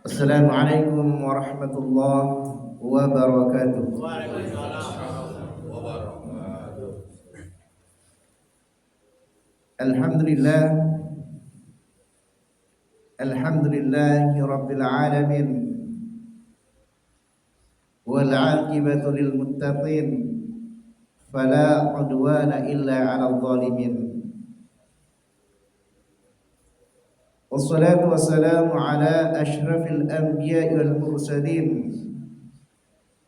Assalamualaikum warahmatullahi wabarakatuh. Alhamdulillah, alhamdulillahi rabbil alamin, wal aqibatu lil muttaqin, fala udwana illa 'alal zalimin. Wassalatu wassalamu ala asyrafil anbiya'i wal mursalin,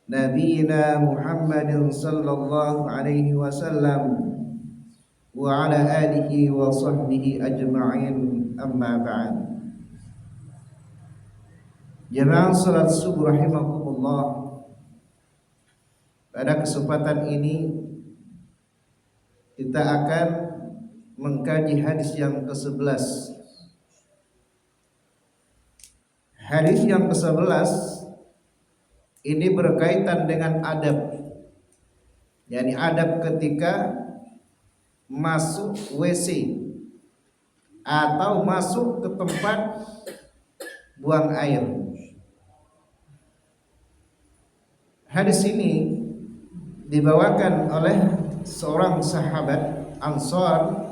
nabiyina Muhammadin sallallahu alaihi wasallam wa ala alihi wa sahbihi ajma'in, amma ba'd. Jamaah salat subuh rahimakumullah. Pada kesempatan ini kita akan mengkaji hadis yang ke-11. Hadis yang ke-11 ini berkaitan dengan adab. Yani adab ketika masuk WC atau masuk ke tempat buang air. Hadis ini dibawakan oleh seorang sahabat Ansar,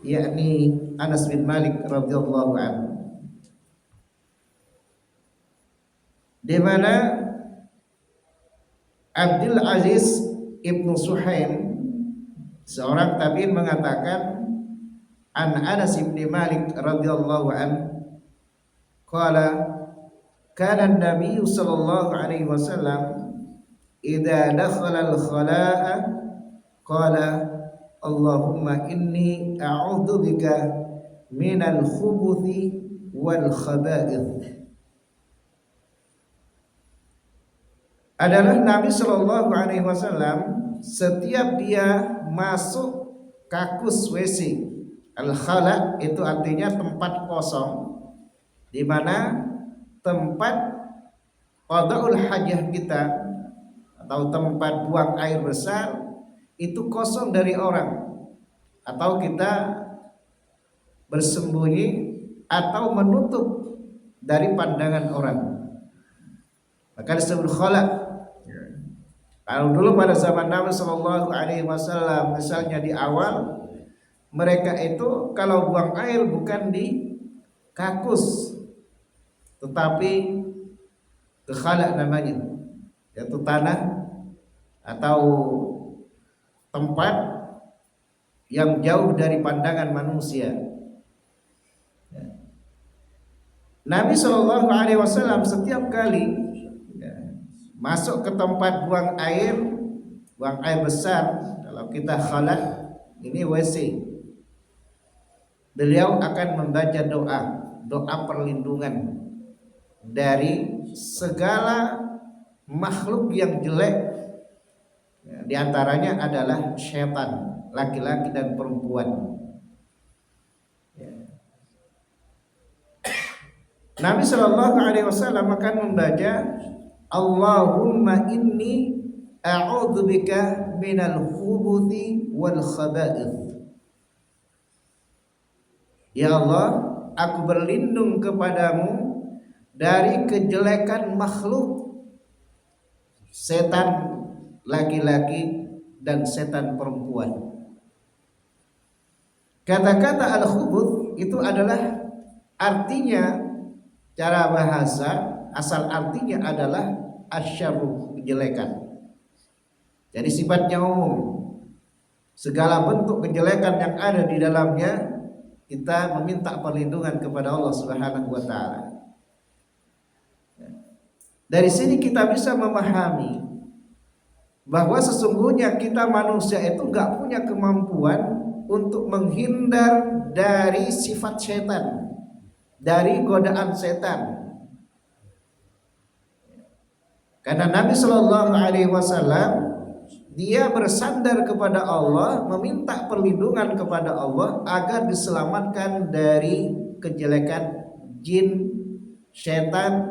yakni Anas bin Malik radhiyallahu anhu, di mana Abdul Aziz ibnu Suhaim, seorang tabi'in, mengatakan an Anas bin Malik radhiyallahu anhu qala kana an-nabiy sallallahu alaihi wasallam idza dakhala al-khala'a qala Allahumma inni a'udzu bika minal khubuthi wal khaba'ith. Adalah Nabi Shallallahu Alaihi Wasallam setiap dia masuk kakus WC, al-khala itu artinya tempat kosong, di mana tempat qada'ul hajah kita atau tempat buang air besar itu kosong dari orang, atau kita bersembunyi atau menutup dari pandangan orang, maka disebut khala. Kalau dulu pada zaman Nabi Shallallahu Alaihi Wasallam, misalnya di awal, mereka itu kalau buang air bukan di kakus, tetapi ke khala namanya, yaitu tanah atau tempat yang jauh dari pandangan manusia. Nabi Shallallahu Alaihi Wasallam setiap kali masuk ke tempat buang air besar, kalau kita khala ini WC, beliau akan membaca doa perlindungan dari segala makhluk yang jelek, di antaranya adalah syaitan, laki-laki dan perempuan. Nabi Shallallahu Alaihi Wasallam akan membaca Allahumma inni a'udzubika minal khubuthi wal khaba'ith. Ya Allah, aku berlindung kepadamu dari kejelekan makhluk, setan laki-laki dan setan perempuan. Kata-kata al-khubuth itu adalah artinya, cara bahasa asal artinya adalah asyarru, kejelekan. Jadi sifatnya umum, segala bentuk kejelekan yang ada di dalamnya kita meminta perlindungan kepada Allah Subhanahu wa taala. Dari sini kita bisa memahami bahwa sesungguhnya kita manusia itu enggak punya kemampuan untuk menghindar dari sifat setan, dari godaan setan. Karena Nabi Shallallahu Alaihi Wasallam dia bersandar kepada Allah, meminta perlindungan kepada Allah agar diselamatkan dari kejelekan jin, setan,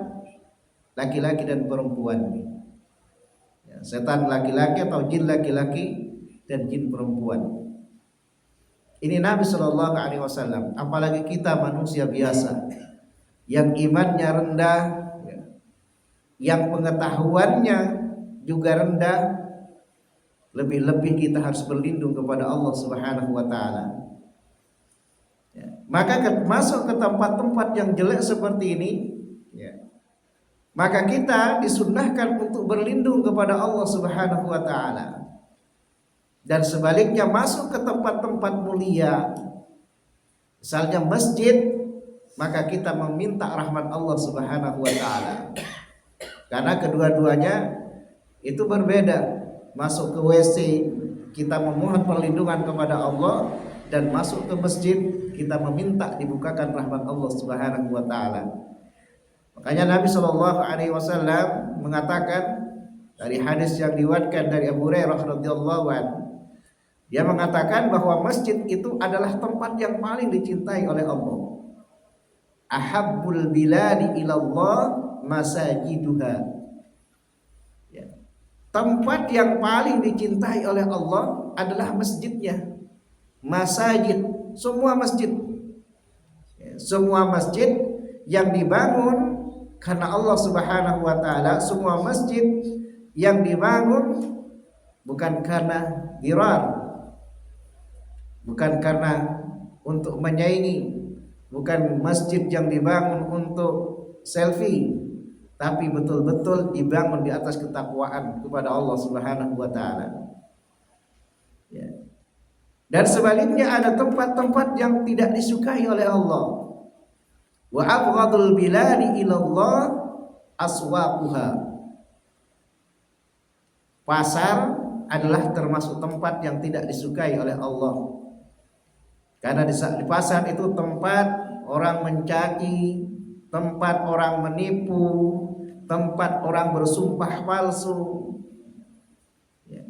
laki-laki dan perempuan. Setan laki-laki atau jin laki-laki dan jin perempuan. Ini Nabi Shallallahu Alaihi Wasallam. Apalagi kita manusia biasa yang imannya rendah, yang pengetahuannya juga rendah, lebih-lebih kita harus berlindung kepada Allah Subhanahu wa taala. Ya. Maka masuk ke tempat-tempat yang jelek seperti ini, ya, maka kita disunnahkan untuk berlindung kepada Allah Subhanahu wa taala. Dan sebaliknya masuk ke tempat-tempat mulia, misalnya masjid, maka kita meminta rahmat Allah Subhanahu wa taala. Karena kedua-duanya itu berbeda. Masuk ke WC kita memohon perlindungan kepada Allah, dan masuk ke masjid kita meminta dibukakan rahmat Allah Subhanahu wa taala. Makanya Nabi Shallallahu alaihi wasallam mengatakan dari hadis yang diriwayatkan dari Abu Hurairah radhiyallahu anhu, dia mengatakan bahwa masjid itu adalah tempat yang paling dicintai oleh Allah. Ahabbul biladi ilallah masajiduha. Ya. Tempat yang paling dicintai oleh Allah adalah masjidnya. Masajid, semua masjid. Ya, semua masjid yang dibangun karena Allah Subhanahu wa taala, semua masjid yang dibangun bukan karena dirar, bukan karena untuk menyaingi, bukan masjid yang dibangun untuk selfie, tapi betul-betul dibangun di atas ketakwaan kepada Allah Subhanahu wa taala. Ya. Dan sebaliknya ada tempat-tempat yang tidak disukai oleh Allah. Wa abghadul biladi ilallah aswaquha. Pasar adalah termasuk tempat yang tidak disukai oleh Allah. Karena di pasar itu tempat orang mencaci, tempat orang menipu, tempat orang bersumpah palsu, ya,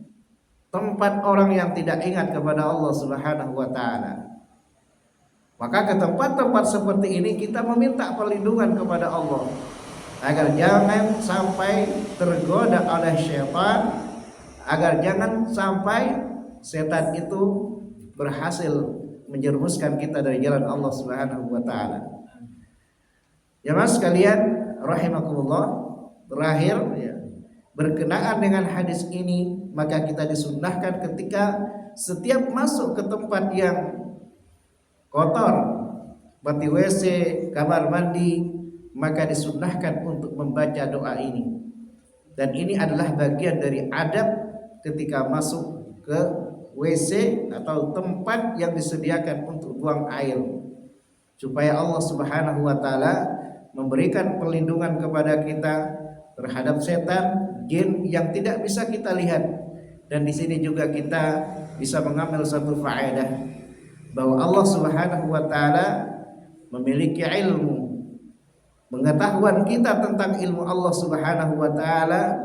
tempat orang yang tidak ingat kepada Allah Subhanahu wa taala. Maka ke tempat-tempat seperti ini kita meminta perlindungan kepada Allah agar jangan sampai tergoda oleh syaitan, agar jangan sampai setan itu berhasil menjerumuskan kita dari jalan Allah Subhanahu wa taala. Jemaah sekalian rahimakumullah, terakhir ya, berkenaan dengan hadis ini, maka kita disunnahkan ketika setiap masuk ke tempat yang kotor, seperti WC, kamar mandi, maka disunnahkan untuk membaca doa ini. Dan ini adalah bagian dari adab ketika masuk ke WC atau tempat yang disediakan untuk buang air, supaya Allah Subhanahu wa taala memberikan perlindungan kepada kita terhadap setan, jin yang tidak bisa kita lihat. Dan di sini juga kita bisa mengambil satu faedah bahwa Allah Subhanahu wa taala memiliki ilmu, pengetahuan kita tentang ilmu Allah Subhanahu wa taala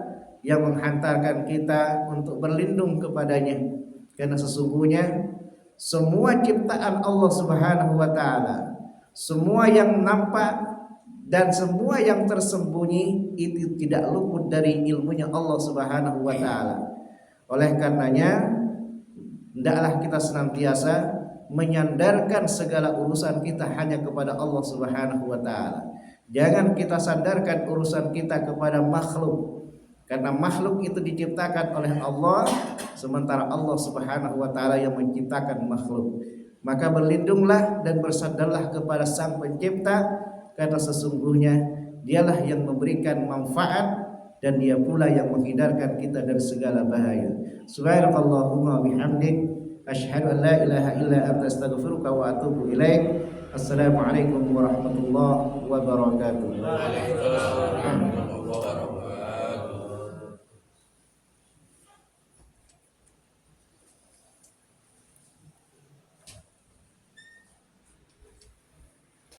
yang menghantarkan kita untuk berlindung kepadanya. Karena sesungguhnya semua ciptaan Allah Subhanahu wa taala, semua yang nampak dan semua yang tersembunyi itu tidak luput dari ilmunya Allah Subhanahu wa taala. Oleh karenanya hendaklah kita senantiasa menyandarkan segala urusan kita hanya kepada Allah Subhanahu wa taala. Jangan kita sandarkan urusan kita kepada makhluk, karena makhluk itu diciptakan oleh Allah, sementara Allah Subhanahu wa taala yang menciptakan makhluk. Maka berlindunglah dan bersandarlah kepada Sang Pencipta, karena sesungguhnya Dialah yang memberikan manfaat dan Dia pula yang menghindarkan kita dari segala bahaya. Subhanakallahumma bihamdik, asyhadu an la ilaha illa anta astaghfiruka wa atubu ilaik. Assalamualaikum warahmatullahi wabarakatuh. Waalaikumsalam warahmatullahi wabarakatuh.